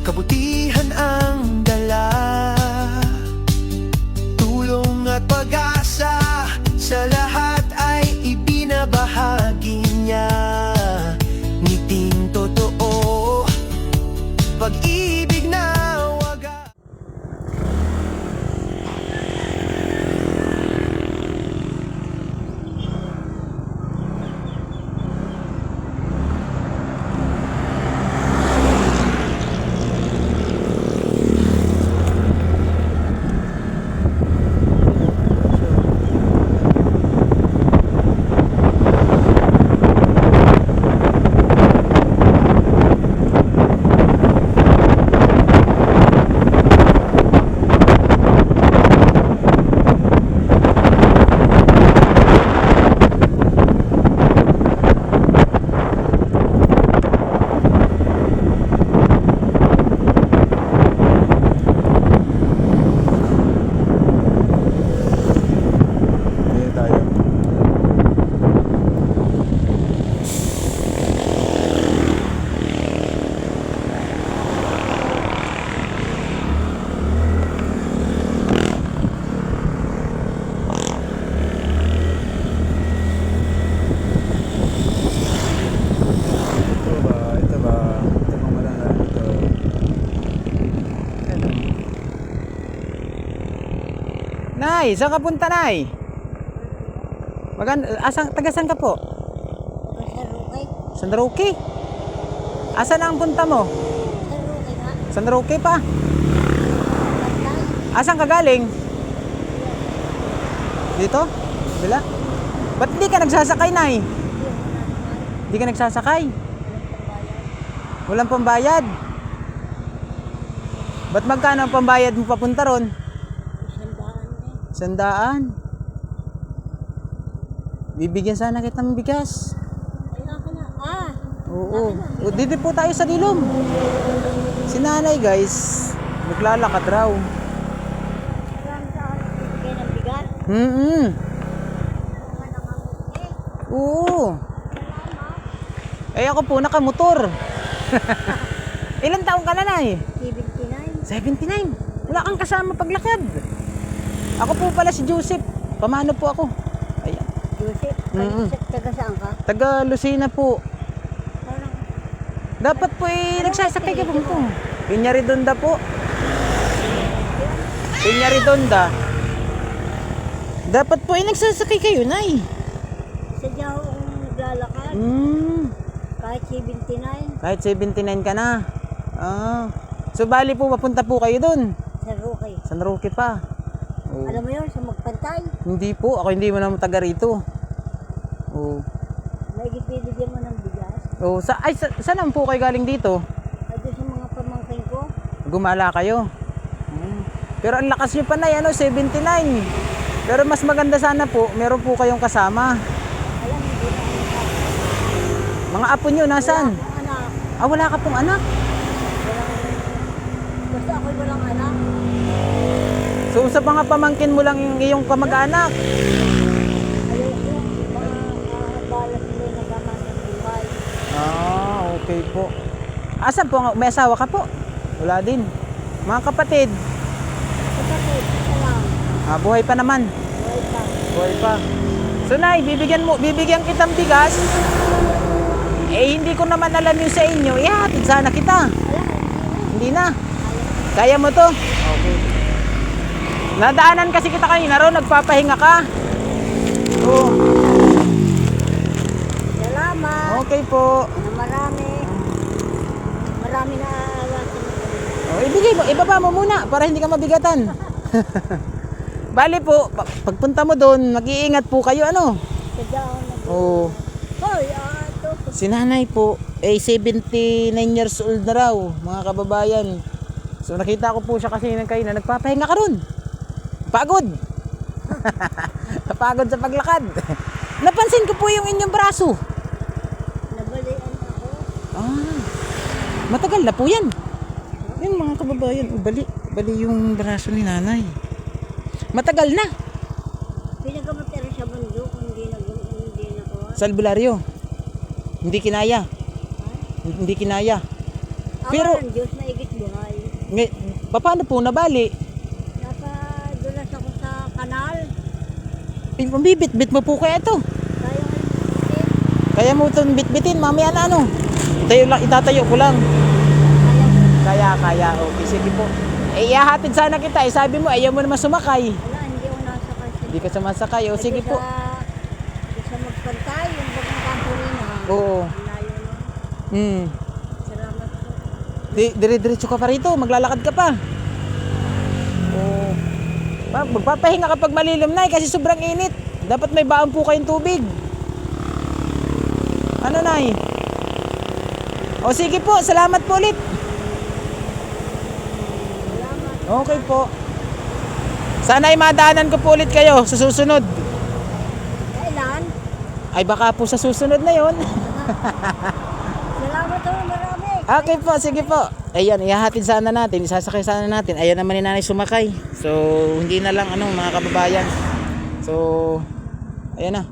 kabutihan ang dala, tulong at pag-asa sa lahat ay ibinabahagi niya. Ngiting totoo, pag-ibig na wagas. Nay, saan ka punta, Nay? Taga-saan ka po? San Roque. Asan ang punta mo? San Roque pa? Asan ka galing? Dito? Bila? Ba't di ka nagsasakay, Nay? Di ka nagsasakay? Walang pambayad? Ba't magkano ang pambayad mo papunta ron? 100. Bibigyan sana kita ng bigas. Oo. Dito po tayo sa Dilom. Si Nanay, guys, naglalakad raw. Oo. Eh ako po nakamotor. Ilan taong ka na, Nay? 79. Wala kang kasama paglakad. Ako po pala si Joseph. Pamano po ako. Ayan. Joseph? Taga saan ka? Taga Lucena po. Dapat po nagsasakay ka po ito. Piñaridonda po. Piñaridonda. Dapat po nagsasakay kayo, Nay. Sadya akong naglalakad. Kahit 79. Kahit 79 ka na. So bali po, papunta po kayo dun. San Roque. San Roque pa. Alam mo yun, sa Magpantay. Hindi po, ako hindi mo naman taga rito. May gipinigyan mo ng bigas. Saan po kayo galing dito? Ay, doon sa mga pamangkin ko. Gumala kayo. Pero ang lakas nyo pa, Nay, 79. Pero mas maganda sana po, meron po kayong kasama. Alam, hindi na anak. Mga apo nyo, nasaan? Wala akong anak. Wala ka pong anak. Basta ako'y walang anak. So sa mga pamangkin mo lang yung iyong kamag-anak. Ayaw ko, mga balas nila na gaman ng buhay. Okay po. Asan po? May asawa ka po? Wala din. Mga kapatid? Kapatid, isa lang. Buhay pa naman. Buhay pa. Buhay pa. So Nay, bibigyan kitang bigas. Hindi ko naman alam yung sa inyo. Ihatid sana kita. Hindi na. Kaya mo to? Okay. Nadaanan kasi kita kanina raw, nagpapahinga ka. Salamat. Okay po. Na marami. Marami na awasin mo. Ibigay mo, ibaba mo muna para hindi ka mabigatan. Bali po, pagpunta mo doon, mag-iingat po kayo, Sadya ako Hoy, ito. Si Nanay po, 79 years old na raw, mga kababayan. So nakita ko po siya kasi kayo na nagpapahinga ka ron. Pagod. Pagod sa paglakad. Napansin ko po yung inyong braso. Nabalian ako. Matagal na po yan. Yung mga kababayan, bali yung braso ni Nanay. Matagal na. Pinagamot pero sa bundok, hindi nakuha. Sa albularyo. Hindi kinaya. Hindi kinaya. Pero- Pero, Diyos maigit buhay. Paano po nabali? Napadulas ako sa kanal. Bibit-bit mo po kaya ito. Kaya nga yung Kaya mo itong bitbitin, mamaya na ano. Itatayo ko lang. Kaya. Okay, sige po. Ihahatid sana kita. Sabi mo, ayaw mo naman sumakay. Wala, hindi ako nasa kasi. Hindi ka sumasakay. O, sige po. Sa magpantay, yung bagang kantorina. Oo. Layo na. Salamat po. Dire-diretso ka pa rito. Maglalakad ka pa. Oo. Magpapahinga kapag malilim na kasi sobrang init. Dapat may baon po kayong tubig. Ano, Nay? O, sige po. Salamat po ulit. Salamat. Okay po. Sana ay madaanan ko po ulit kayo sa susunod. Kailan? Ay baka po sa susunod na yon. Salamat po, marami. Okay po, sige po. Ayan, ihahatid sana natin, isasakay sana natin. Ayan naman ni nanay sumakay. So, hindi na lang mga kababayan. So, ayan na.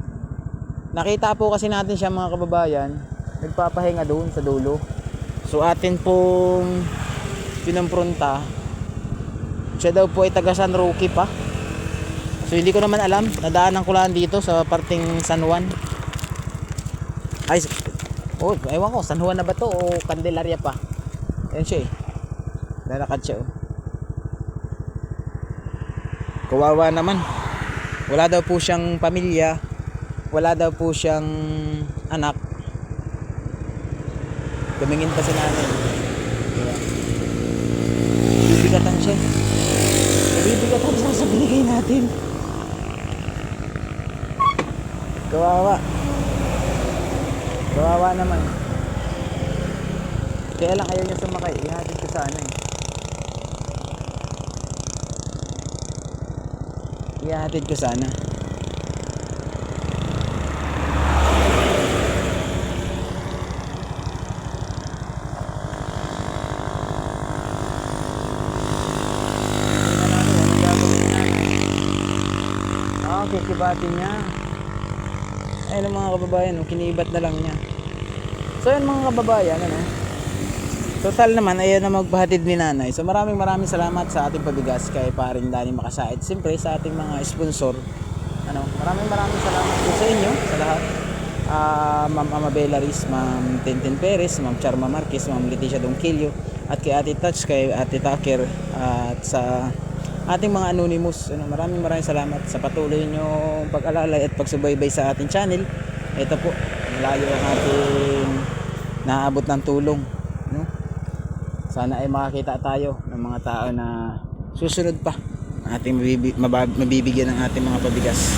Nakita po kasi natin siya mga kababayan. Nagpapahinga doon sa dulo. So, atin pong pinumpronta. Siya daw po ay taga San Roque pa. So, hindi ko naman alam. Nadaanan ko lang dito sa parting San Juan. Ay, ewan ko, San Juan na ba to o Candelaria pa? Ayan siya eh. Lalakad siya oh. Kawawa naman. Wala daw po siyang pamilya. Wala daw po siyang anak. Tumingin pa si nanay. Kaya, bibigatan siya. Bibigatan siya sa binigay natin. Kawawa. Kawawa naman. Kaya lang ayaw niya sumakay. Ihatid ko sana eh. Ihatid ko sana. Okay, kibatin niya. Ayun ang mga kababayan, kinibat na lang niya. So yun mga kababayan, total naman, ayun na magpahatid ni nanay. So maraming salamat sa ating pabigas kay paring Danny Makasait. Siyempre sa ating mga sponsor. Maraming salamat po sa inyo, sa lahat. Ma'am Amabela Riz, Ma'am Tintin Perez, Ma'am Charma Marquez, Ma'am Leticia Donquillo, at kay Ate Touch, kay Ate Taker, at sa ating mga anonymous. Maraming salamat sa patuloy nyo pag-alalay at pagsubaybay sa ating channel. Ito po, malayo ang ating naabot ng tulong. Sana ay makakita tayo ng mga tao na susunod pa ating mabibigyan ng ating mga pabigas.